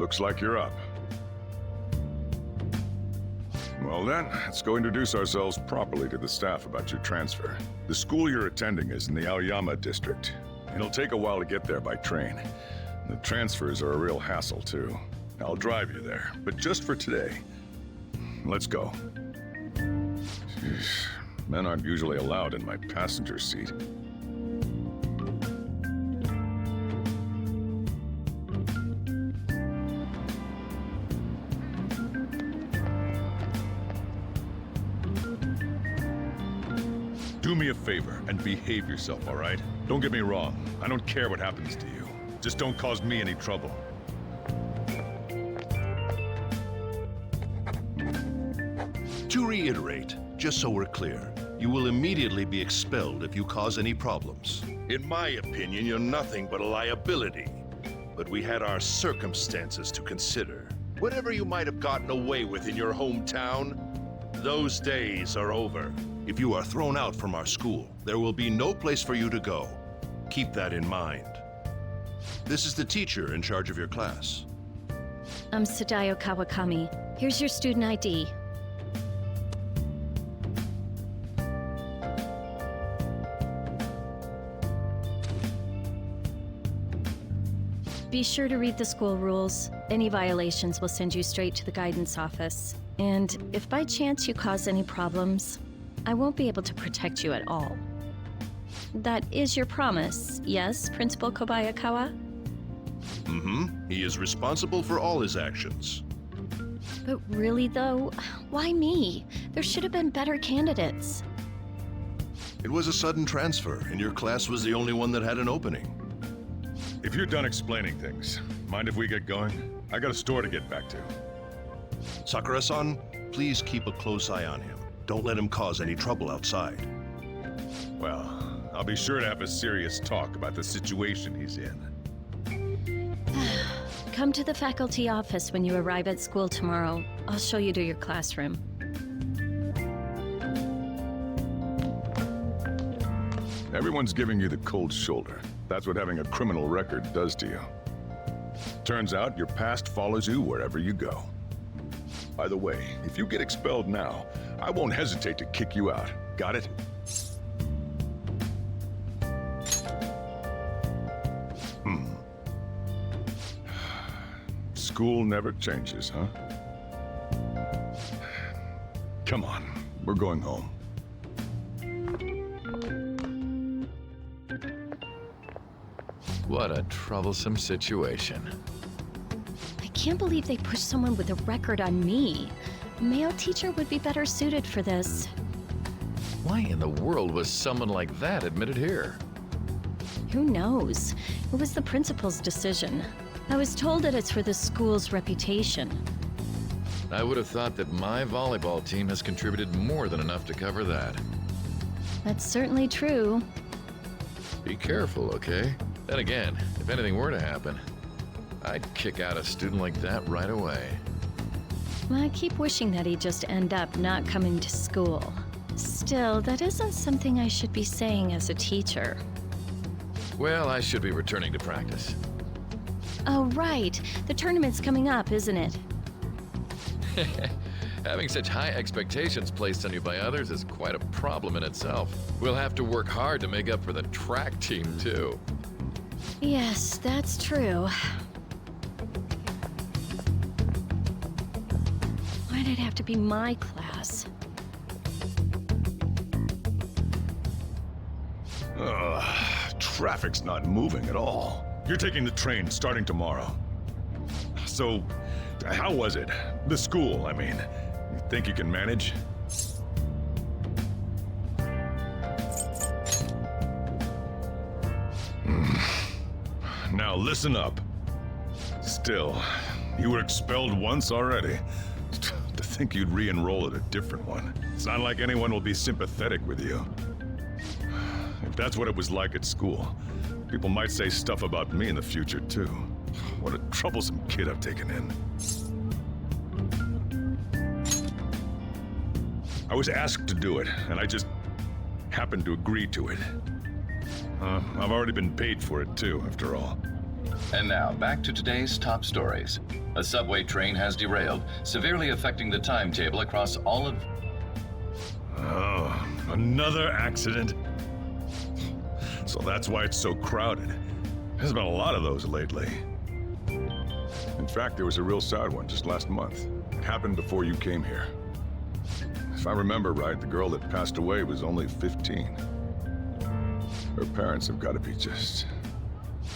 Looks like you're up. Well then, let's go introduce ourselves properly to the staff about your transfer. The school you're attending is in the Aoyama district. It'll take a while to get there by train. The transfers are a real hassle too. I'll drive you there, but just for today. Let's go. Jeez, men aren't usually allowed in my passenger seat. Do me a favor and behave yourself, all right? Don't get me wrong. I don't care what happens to you. Just don't cause me any trouble. To reiterate, just so we're clear, you will immediately be expelled if you cause any problems. In my opinion, you're nothing but a liability. But we had our circumstances to consider. Whatever you might have gotten away with in your hometown, those days are over. If you are thrown out from our school, there will be no place for you to go. Keep that in mind. This is the teacher in charge of your class. I'm Sadayo Kawakami. Here's your student ID. Be sure to read the school rules. Any violations will send you straight to the guidance office. And if by chance you cause any problems, I won't be able to protect you at all. That is your promise, yes, Principal Kobayakawa? Mm-hmm. He is responsible for all his actions. But really though, why me? There should have been better candidates. It was a sudden transfer, and your class was the only one that had an opening. If you're done explaining things, mind if we get going? I got a store to get back to. Sakura-san, please keep a close eye on him. Don't let him cause any trouble outside. Well, I'll be sure to have a serious talk about the situation he's in. Come to the faculty office when you arrive at school tomorrow. I'll show you to your classroom. Everyone's giving you the cold shoulder. That's what having a criminal record does to you. Turns out your past follows you wherever you go. By the way, if you get expelled now, I won't hesitate to kick you out. Got it? School never changes, huh? Come on, we're going home. What a troublesome situation. I can't believe they pushed someone with a record on me. A male teacher would be better suited for this. Why in the world was someone like that admitted here? Who knows? It was the principal's decision. I was told that it's for the school's reputation. I would have thought that my volleyball team has contributed more than enough to cover that. That's certainly true. Be careful, okay? Then again, if anything were to happen, I'd kick out a student like that right away. I keep wishing that he'd just end up not coming to school. Still, that isn't something I should be saying as a teacher. Well, I should be returning to practice. Oh, right. The tournament's coming up, isn't it? Having such high expectations placed on you by others is quite a problem in itself. We'll have to work hard to make up for the track team, too. Yes, that's true. Why'd it have to be my class? Traffic's not moving at all. You're taking the train starting tomorrow. So, how was it? The school, I mean. You think you can manage? Now listen up. Still, you were expelled once already. To think you'd re-enroll at a different one. It's not like anyone will be sympathetic with you. If that's what it was like at school, people might say stuff about me in the future, too. What a troublesome kid I've taken in. I was asked to do it, and I just happened to agree to it. I've already been paid for it, too, after all. And now, back to today's top stories. A subway train has derailed, severely affecting the timetable across all of... Oh, another accident? So that's why it's so crowded. There's been a lot of those lately. In fact, there was a real sad one just last month. It happened before you came here. If I remember right, the girl that passed away was only 15. Her parents have got to be just...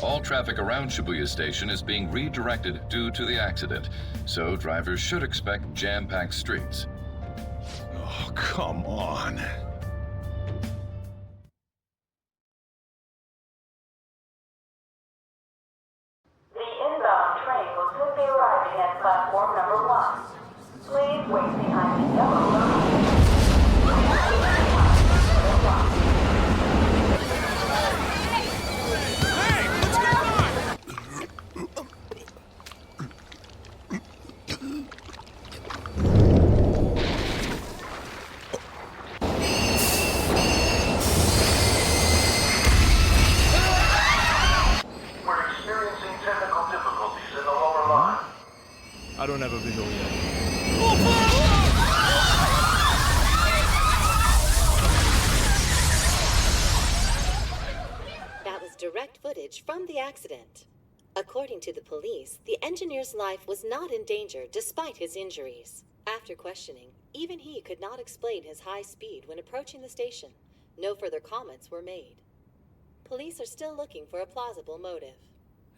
All traffic around Shibuya Station is being redirected due to the accident, so drivers should expect jam-packed streets. Oh, come on. The inbound train will soon be arriving at platform number 1. Please wait behind the yellow line. We're experiencing technical difficulties in the lower line. I don't have a visual yet. That was direct footage from the accident. According to the police, the engineer's life was not in danger despite his injuries. After questioning, even he could not explain his high speed when approaching the station. No further comments were made. Police are still looking for a plausible motive.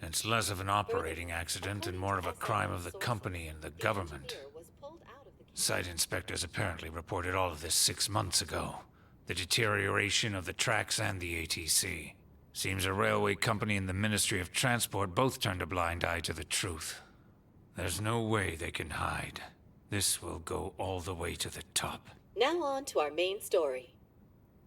It's less of an operating accident and more of a crime of the company and the government. engineer was pulled out of the Site inspectors apparently reported all of this 6 months ago. The deterioration of the tracks and the ATC. Seems a railway company and the Ministry of Transport both turned a blind eye to the truth. There's no way they can hide. This will go all the way to the top. Now on to our main story.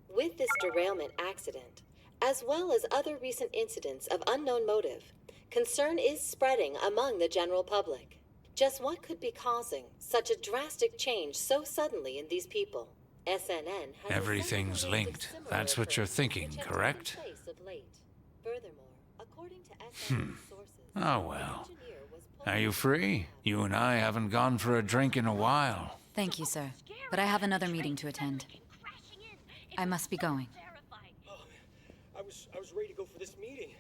With this derailment accident, as well as other recent incidents of unknown motive, concern is spreading among the general public. Just what could be causing such a drastic change so suddenly in these people? SNN has Everything's linked. That's what you're thinking, correct? Furthermore, according to SNN sources, Oh well. Are you free? You and I haven't gone for a drink in a while. Thank you, sir. But I have another meeting to attend. I must be going. I was ready to go for this meeting,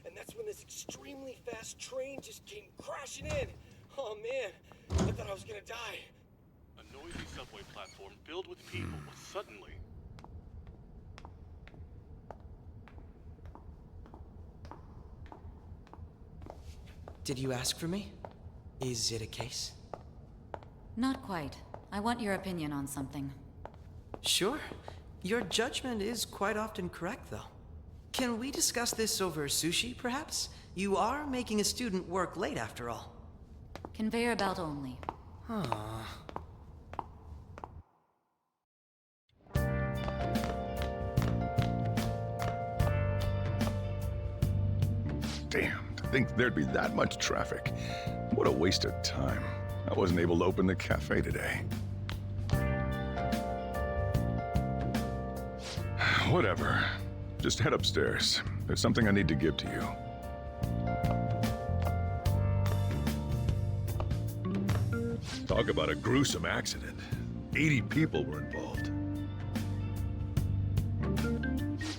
and that's when this extremely fast train just came crashing in. Oh man, I thought I was gonna die. A noisy subway platform filled with people was suddenly... Did you ask for me? Is it a case? Not quite. I want your opinion on something. Sure. Your judgment is quite often correct, though. Can we discuss this over sushi, perhaps? You are making a student work late, after all. Conveyor belt only. Damn, to think there'd be that much traffic. What a waste of time. I wasn't able to open the cafe today. Whatever. Just head upstairs. There's something I need to give to you. Talk about a gruesome accident. 80 people were involved.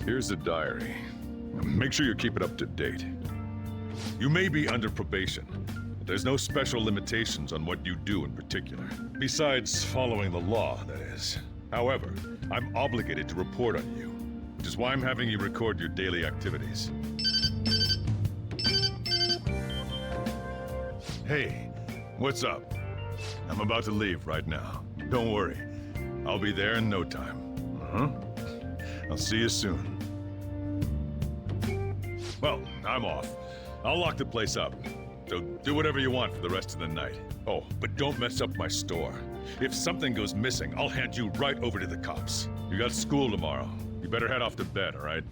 Here's the diary. Make sure you keep it up to date. You may be under probation, but there's no special limitations on what you do in particular. Besides following the law, that is. However, I'm obligated to report on you, which is why I'm having you record your daily activities. Hey, what's up? I'm about to leave right now. Don't worry. I'll be there in no time. I'll see you soon. Well, I'm off. I'll lock the place up. So do whatever you want for the rest of the night. Oh, but don't mess up my store. If something goes missing, I'll hand you right over to the cops. You got school tomorrow. You better head off to bed, all right?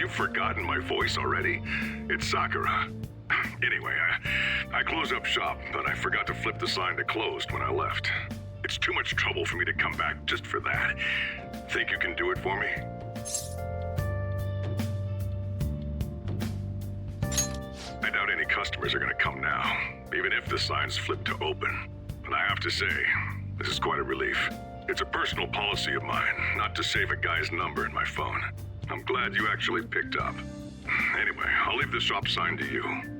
you've forgotten my voice already? It's Sakura. Anyway, I closed up shop, but I forgot to flip the sign to closed when I left. It's too much trouble for me to come back just for that. Think you can do it for me? I doubt any customers are gonna come now, even if the sign's flipped to open. But I have to say, this is quite a relief. It's a personal policy of mine, not to save a guy's number in my phone. I'm glad you actually picked up. Anyway, I'll leave the shop sign to you.